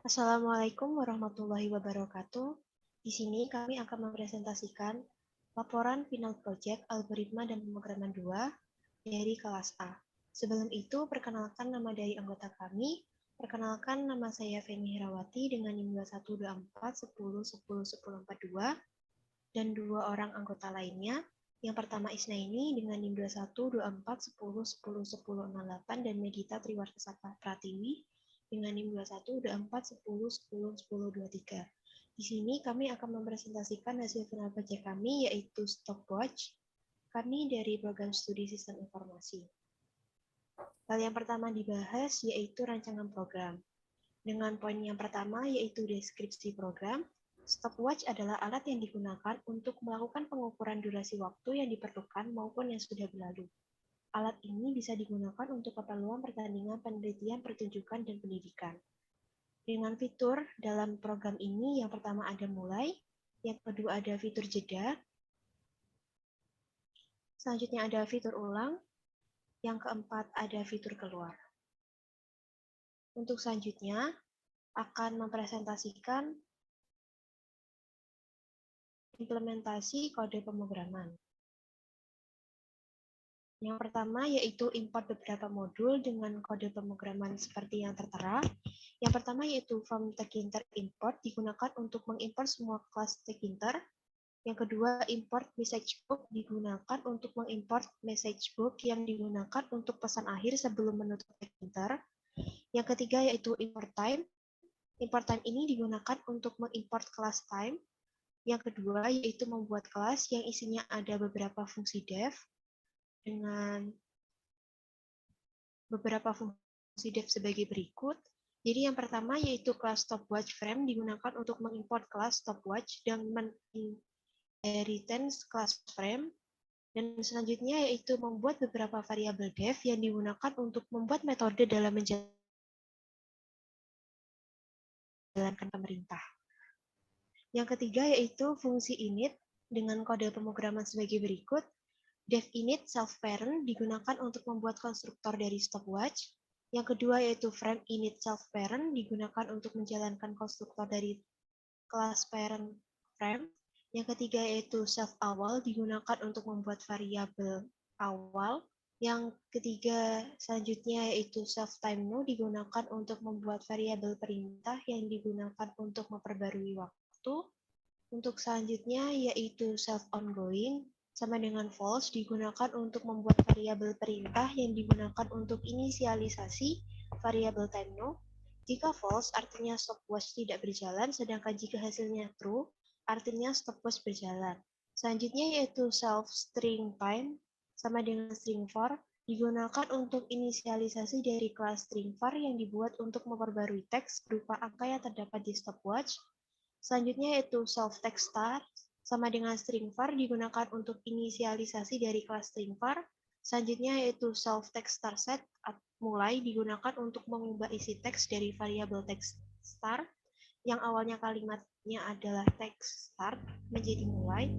Assalamualaikum warahmatullahi wabarakatuh. Di sini kami akan mempresentasikan laporan final project algoritma dan pemrograman 2 dari kelas A. Sebelum itu, perkenalkan nama dari anggota kami. Perkenalkan, nama saya Feni Herawati dengan NIM 212410101042 dan dua orang anggota lainnya. Yang pertama Isnaini dengan NIM 212410101068 dan Megita Triwartasaka Pratiwi dengan NIM 212410101023. Di sini kami akan mempresentasikan hasil final project kami, yaitu stopwatch kami dari program studi sistem informasi. Hal yang pertama dibahas yaitu rancangan program. Dengan poin yang pertama yaitu deskripsi program. Stopwatch adalah alat yang digunakan untuk melakukan pengukuran durasi waktu yang diperlukan maupun yang sudah berlalu. Alat ini bisa digunakan untuk keperluan pertandingan penelitian, pertunjukan, dan pendidikan. Dengan fitur dalam program ini, yang pertama ada mulai, yang kedua ada fitur jeda, selanjutnya ada fitur ulang, yang keempat ada fitur keluar. Untuk selanjutnya, akan mempresentasikan implementasi kode pemrograman. Yang pertama yaitu import beberapa modul dengan kode pemrograman seperti yang tertera. Yang pertama yaitu from tkinter import digunakan untuk mengimport semua kelas tkinter. Yang kedua, import message book digunakan untuk mengimport message book yang digunakan untuk pesan akhir sebelum menutup tkinter. Yang ketiga yaitu import time. Import time ini digunakan untuk mengimport kelas time. Yang kedua yaitu membuat kelas yang isinya ada beberapa fungsi def dengan beberapa fungsi def sebagai berikut. Jadi yang pertama yaitu kelas stopwatch frame digunakan untuk mengimport kelas stopwatch dan menginheritance kelas frame. Dan selanjutnya yaitu membuat beberapa variabel def yang digunakan untuk membuat metode dalam menjalankan pemerintah. Yang ketiga yaitu fungsi init dengan kode pemrograman sebagai berikut. Def init self parent digunakan untuk membuat konstruktor dari stopwatch. Yang kedua yaitu frame init self parent digunakan untuk menjalankan konstruktor dari kelas parent frame. Yang ketiga yaitu self awal digunakan untuk membuat variabel awal. Yang ketiga selanjutnya yaitu self time now digunakan untuk membuat variabel perintah yang digunakan untuk memperbarui waktu. Untuk selanjutnya yaitu self ongoing sama dengan false digunakan untuk membuat variabel perintah yang digunakan untuk inisialisasi variabel time now. Jika false artinya stopwatch tidak berjalan, sedangkan jika hasilnya true artinya stopwatch berjalan. Selanjutnya yaitu self string time sama dengan string var digunakan untuk inisialisasi dari kelas string var yang dibuat untuk memperbarui teks berupa angka yang terdapat di stopwatch. Selanjutnya yaitu self text start sama dengan string var digunakan untuk inisialisasi dari kelas string var. Selanjutnya yaitu self text start set mulai digunakan untuk mengubah isi teks dari variabel text start yang awalnya kalimatnya adalah text start menjadi mulai.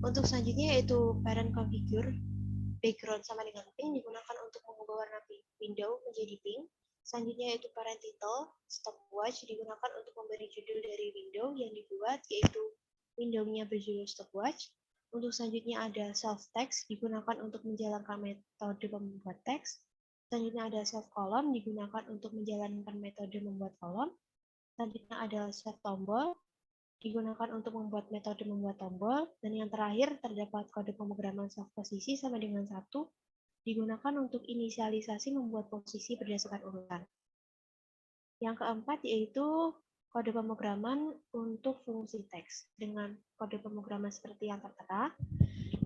Untuk selanjutnya yaitu parent configure background sama dengan pink digunakan untuk mengubah warna window menjadi pink. Selanjutnya yaitu parent title stopwatch digunakan untuk memberi judul dari window yang dibuat yaitu window-nya berjudul stopwatch. Untuk selanjutnya ada self text digunakan untuk menjalankan metode membuat teks. Selanjutnya ada self column digunakan untuk menjalankan metode membuat kolom. Selanjutnya ada self tombol digunakan untuk membuat metode membuat tombol. Dan yang terakhir terdapat kode pemrograman self posisi sama dengan 1 digunakan untuk inisialisasi membuat posisi berdasarkan urutan. Yang keempat yaitu kode pemrograman untuk fungsi teks dengan kode pemrograman seperti yang tertera.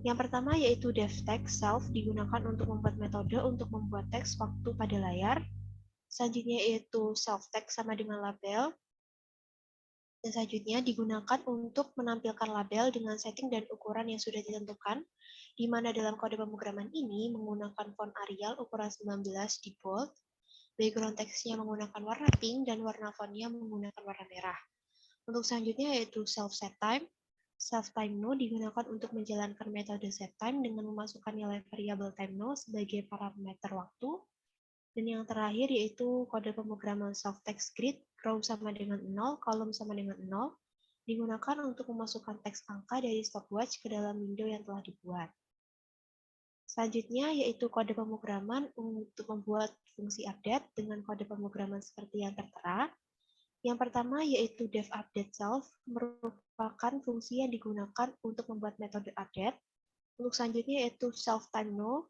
Yang pertama yaitu def text self digunakan untuk membuat metode untuk membuat teks waktu pada layar. Selanjutnya yaitu self text sama dengan label. Dan selanjutnya digunakan untuk menampilkan label dengan setting dan ukuran yang sudah ditentukan, di mana dalam kode pemrograman ini menggunakan font Arial ukuran 19 di bold, background teksnya menggunakan warna pink, dan warna fontnya menggunakan warna merah. Untuk selanjutnya yaitu self set time. Self time now digunakan untuk menjalankan metode set time dengan memasukkan nilai variabel time now sebagai parameter waktu. Dan yang terakhir yaitu kode pemrograman soft text grid, row sama dengan 0, kolom sama dengan 0, digunakan untuk memasukkan teks angka dari stopwatch ke dalam window yang telah dibuat. Selanjutnya yaitu kode pemrograman untuk membuat fungsi update dengan kode pemrograman seperti yang tertera. Yang pertama yaitu dev update self, merupakan fungsi yang digunakan untuk membuat metode update. Untuk selanjutnya yaitu self time now,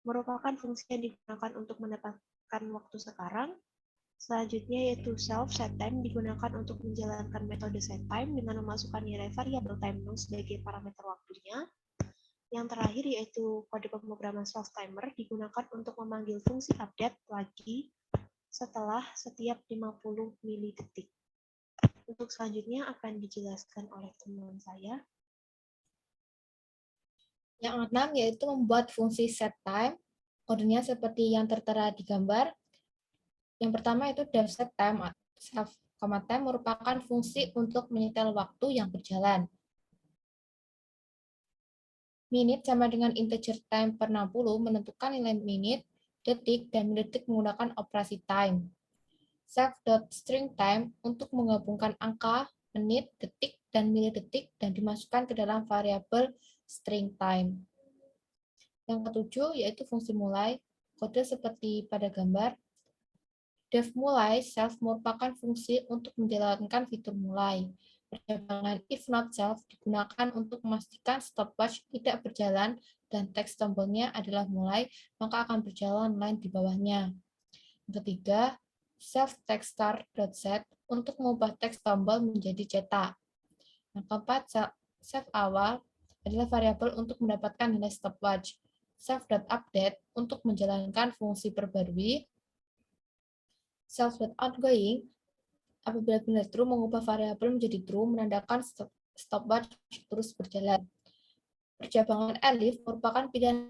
merupakan fungsi yang digunakan untuk mendapatkan waktu sekarang. Selanjutnya yaitu self set time, digunakan untuk menjalankan metode set time dengan memasukkan nilai variabel time now sebagai parameter waktunya. Yang terakhir yaitu kode pemrograman self timer, digunakan untuk memanggil fungsi update lagi setelah setiap 50 milidetik. Untuk selanjutnya akan dijelaskan oleh teman saya. Yang keenam yaitu membuat fungsi set time. Kodenya seperti yang tertera di gambar. Yang pertama itu dev set time. Self time merupakan fungsi untuk menyetel waktu yang berjalan. Minute sama dengan integer time per 60 menentukan nilai menit, detik, dan detik menggunakan operasi time. Self.string time untuk menggabungkan angka, menit, detik, dan milidetik dan dimasukkan ke dalam variabel string time. Yang ketujuh yaitu fungsi mulai, kode seperti pada gambar. Dev mulai self merupakan fungsi untuk menjalankan fitur mulai. Percabangan if not self digunakan untuk memastikan stopwatch tidak berjalan dan teks tombolnya adalah mulai, maka akan berjalan line di bawahnya. Yang ketiga, self text start.set untuk mengubah teks tombol menjadi cetak. Yang keempat, self awal adalah variabel untuk mendapatkan nilai stopwatch. Self.update untuk menjalankan fungsi perbarui. Self.ongoing apabila benar true mengubah variabel menjadi true menandakan stopwatch terus berjalan. Percabangan elif merupakan pilihan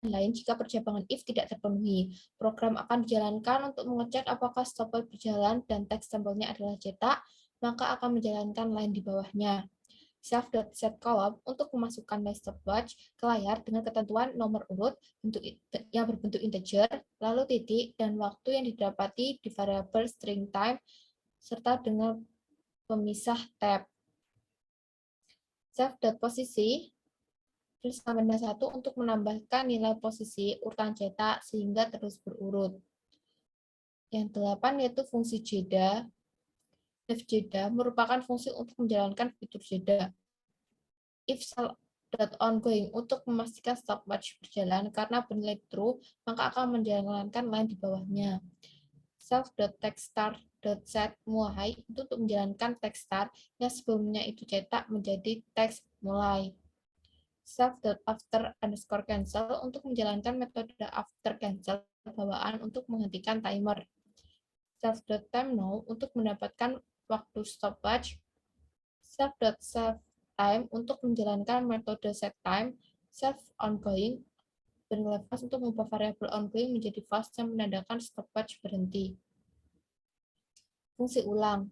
lain jika percabangan if tidak terpenuhi. Program akan dijalankan untuk mengecek apakah stopwatch berjalan dan teks tombolnya adalah cetak, maka akan menjalankan line di bawahnya. Self.setColumn untuk memasukkan line stopwatch ke layar dengan ketentuan nomor urut yang berbentuk integer, lalu titik, dan waktu yang didapati di variabel string time, serta dengan pemisah tab. Self.posisi tulis tambah 1 untuk menambahkan nilai posisi urutan cetak sehingga terus berurut. Yang 8 yaitu fungsi jeda. If jeda merupakan fungsi untuk menjalankan fitur jeda. If ongoing untuk memastikan stopwatch berjalan karena bernilai true, maka akan menjalankan line di bawahnya. Self.textStart.set mulai itu untuk menjalankan text start yang sebelumnya itu cetak menjadi teks mulai. Self.after_cancel untuk menjalankan metode after cancel bawaan untuk menghentikan timer. Self.timeNow untuk mendapatkan waktu stopwatch. Self.setTime untuk menjalankan metode setTime. Self.ongoing bernilai fast untuk mengubah variabel ongoing menjadi fast yang menandakan stopwatch berhenti. Fungsi ulang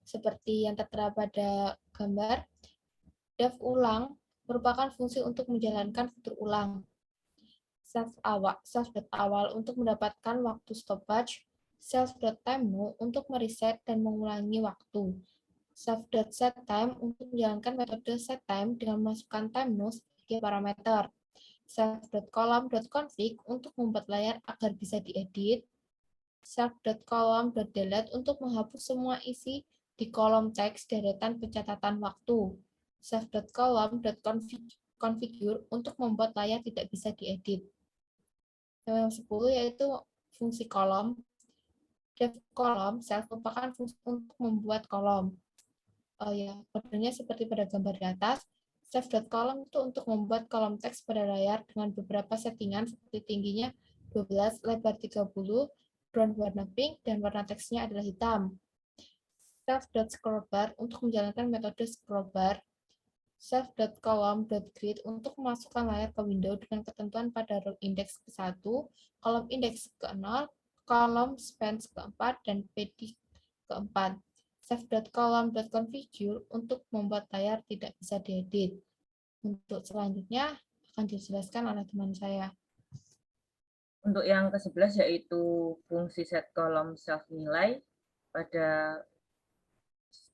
seperti yang tertera pada gambar. Dev ulang merupakan fungsi untuk menjalankan fitur ulang. Self.awal untuk mendapatkan waktu stopwatch. Self.timeNow untuk mereset dan mengulangi waktu. Self.setTime untuk menjalankan metode setTime dengan memasukkan timeNow sebagai parameter. Self.column.config untuk membuat layar agar bisa diedit. Self.column.delete untuk menghapus semua isi di kolom teks deretan pencatatan waktu. Self.column.configure untuk membuat layar tidak bisa diedit. Yang 10 yaitu fungsi kolom. Dev kolom self merupakan fungsi untuk membuat kolom. Kodenya seperti pada gambar di atas. Self.column itu untuk membuat kolom teks pada layar dengan beberapa settingan seperti tingginya 12, lebar 30, background warna pink, dan warna teksnya adalah hitam. Self.scrollbar untuk menjalankan metode scrollbar. Self.column.grid untuk memasukkan layar ke window dengan ketentuan pada row index ke-1, kolom index ke-0, kolom spans ke-4, dan PD ke-4. Self.column.configure untuk membuat layar tidak bisa diedit. Untuk selanjutnya akan dijelaskan oleh teman saya. Untuk yang ke-11 yaitu fungsi set kolom self nilai pada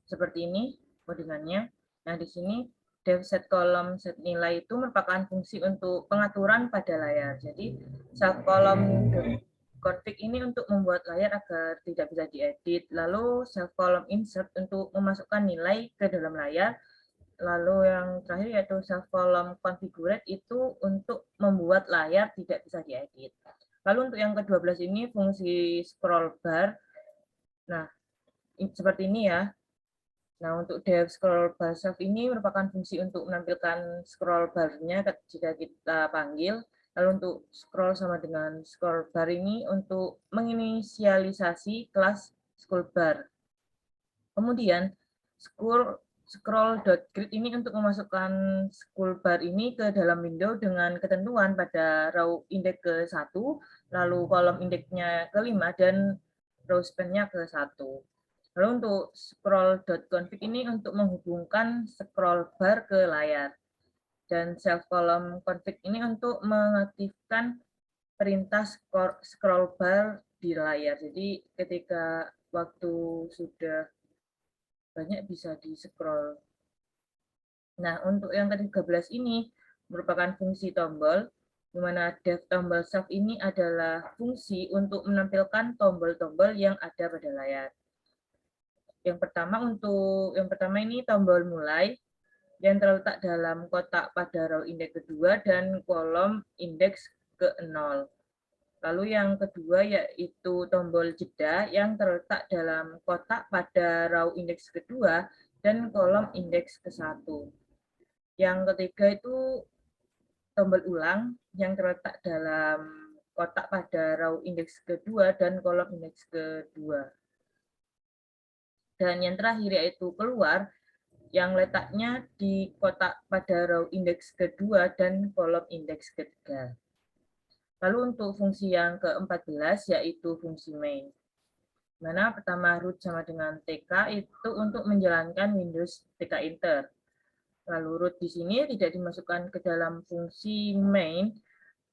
seperti ini codingannya. Nah, di sini dev set kolom set nilai itu merupakan fungsi untuk pengaturan pada layar. Jadi, self kolom config ini untuk membuat layar agar tidak bisa diedit. Lalu self kolom insert untuk memasukkan nilai ke dalam layar. Lalu yang terakhir yaitu self column configurate itu untuk membuat layar tidak bisa diedit. Lalu untuk yang ke-12 ini fungsi scroll bar. Nah, seperti ini ya. Nah, untuk dev scroll bar self ini merupakan fungsi untuk menampilkan scroll bar-nya jika kita panggil. Lalu untuk scroll sama dengan scroll bar ini untuk menginisialisasi kelas scroll bar. Kemudian scroll.grid ini untuk memasukkan scroll bar ini ke dalam window dengan ketentuan pada row indeks ke-1, lalu kolom indeksnya ke-5, dan row span-nya ke-1. Lalu untuk scroll.config ini untuk menghubungkan scroll bar ke layar. Dan self column config ini untuk mengaktifkan perintah scroll bar di layar. Jadi ketika waktu sudah banyak bisa di-scroll. Nah, untuk yang ke-13 ini merupakan fungsi tombol, di mana dev tombol self ini adalah fungsi untuk menampilkan tombol-tombol yang ada pada layar. Yang pertama ini tombol mulai yang terletak dalam kotak pada row indeks kedua dan kolom indeks ke-0. Lalu yang kedua yaitu tombol jeda yang terletak dalam kotak pada row indeks kedua dan kolom indeks ke-1. Yang ketiga itu tombol ulang yang terletak dalam kotak pada row indeks kedua dan kolom indeks kedua. Dan yang terakhir yaitu keluar yang letaknya di kotak pada row indeks kedua dan kolom indeks ketiga. Lalu untuk fungsi yang ke-14 yaitu fungsi main. Mana pertama root sama dengan TK itu untuk menjalankan Windows TK Enter. Lalu root di sini tidak dimasukkan ke dalam fungsi main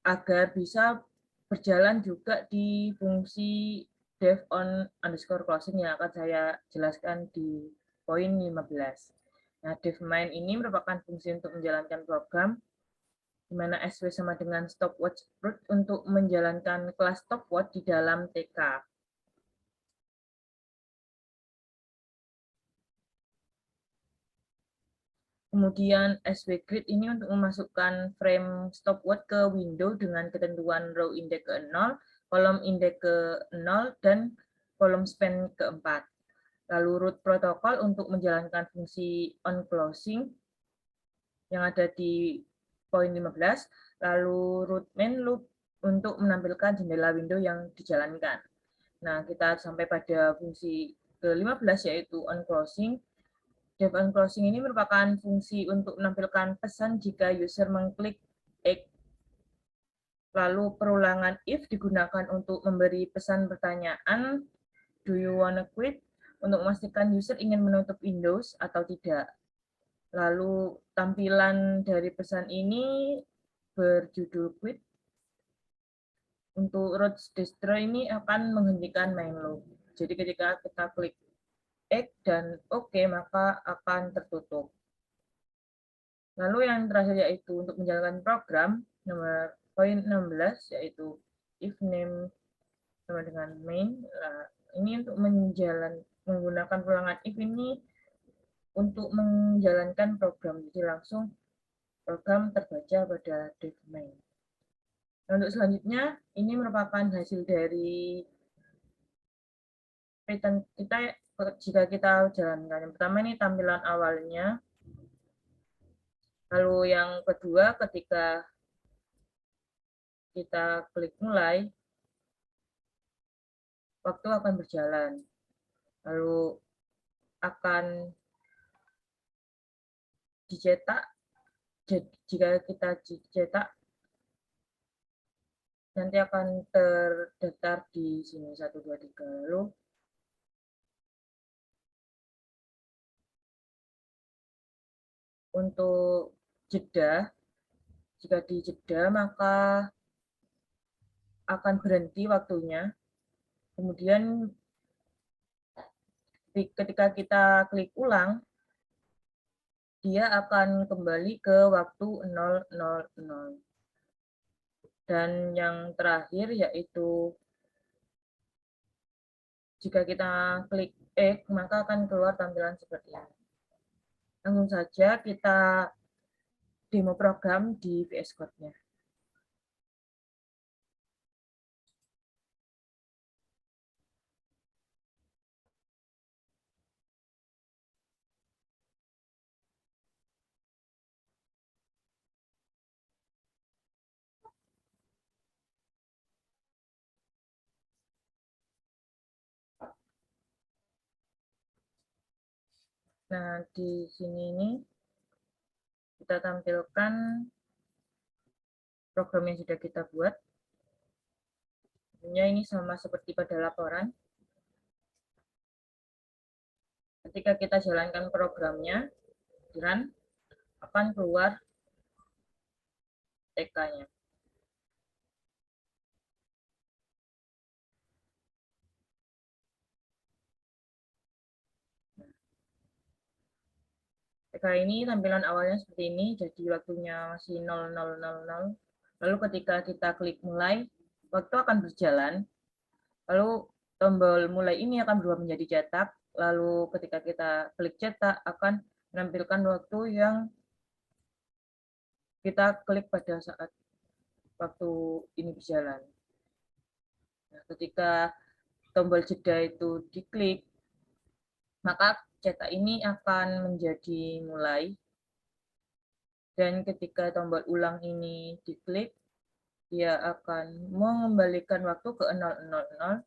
agar bisa berjalan juga di fungsi dev on underscore closing yang akan saya jelaskan di poin 15. Nah, dev main ini merupakan fungsi untuk menjalankan program di mana SW sama dengan stopwatch root untuk menjalankan kelas stopwatch di dalam TK. Kemudian SW grid ini untuk memasukkan frame stopwatch ke window dengan ketentuan row indeks ke-0, kolom indeks ke-0, dan kolom span ke-4. Lalu root protokol untuk menjalankan fungsi on closing yang ada di poin 15, lalu root main loop untuk menampilkan jendela window yang dijalankan. Nah, kita sampai pada fungsi ke-15 yaitu on closing. Dev on closing ini merupakan fungsi untuk menampilkan pesan jika user mengklik X. Lalu perulangan if digunakan untuk memberi pesan pertanyaan, do you wanna quit? Untuk memastikan user ingin menutup Windows atau tidak. Lalu tampilan dari pesan ini berjudul quit. Untuk root destroy ini akan menghentikan main loop. Jadi ketika kita klik X dan OK, maka akan tertutup. Lalu yang terakhir yaitu untuk menjalankan program, nomor poin 16, yaitu if name sama dengan main. Nah, ini untuk menggunakan ulangan if ini untuk menjalankan program. Jadi langsung program terbaca pada dev main. Nah, untuk selanjutnya, ini merupakan hasil dari pattern kita jika kita jalankan. Yang pertama ini tampilan awalnya. Lalu yang kedua ketika kita klik mulai, waktu akan berjalan. Lalu akan dicetak, jika kita dicetak, nanti akan terdaftar di sini 1, 2, 3. Lalu untuk jeda, jika dijeda maka akan berhenti waktunya. Kemudian ketika kita klik ulang, dia akan kembali ke waktu 000. Dan yang terakhir yaitu jika kita klik X, maka akan keluar tampilan seperti ini. Langsung saja kita demo program di VS Code-nya. Nah, di sini ini kita tampilkan program yang sudah kita buat. Tentunya ini sama seperti pada laporan. Ketika kita jalankan programnya, dan akan keluar TK-nya. TK ini tampilan awalnya seperti ini, jadi waktunya masih 0000. Lalu ketika kita klik mulai, waktu akan berjalan. Lalu tombol mulai ini akan berubah menjadi cetak. Lalu ketika kita klik cetak, akan menampilkan waktu yang kita klik pada saat waktu ini berjalan. Nah, ketika tombol jeda itu diklik, maka cetak ini akan menjadi mulai. Dan ketika tombol ulang ini diklik, dia akan mengembalikan waktu ke 000.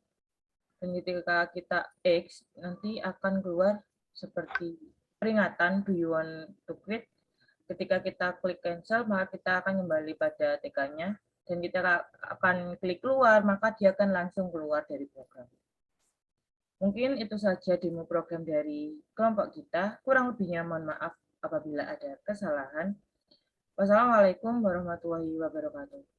Dan ketika kita X, nanti akan keluar seperti peringatan do you want to quit. Ketika kita klik cancel, maka kita akan kembali pada TK-nya. Dan kita akan klik keluar, maka dia akan langsung keluar dari program. Mungkin itu saja demo program dari kelompok kita. Kurang lebihnya mohon maaf apabila ada kesalahan. Wassalamualaikum warahmatullahi wabarakatuh.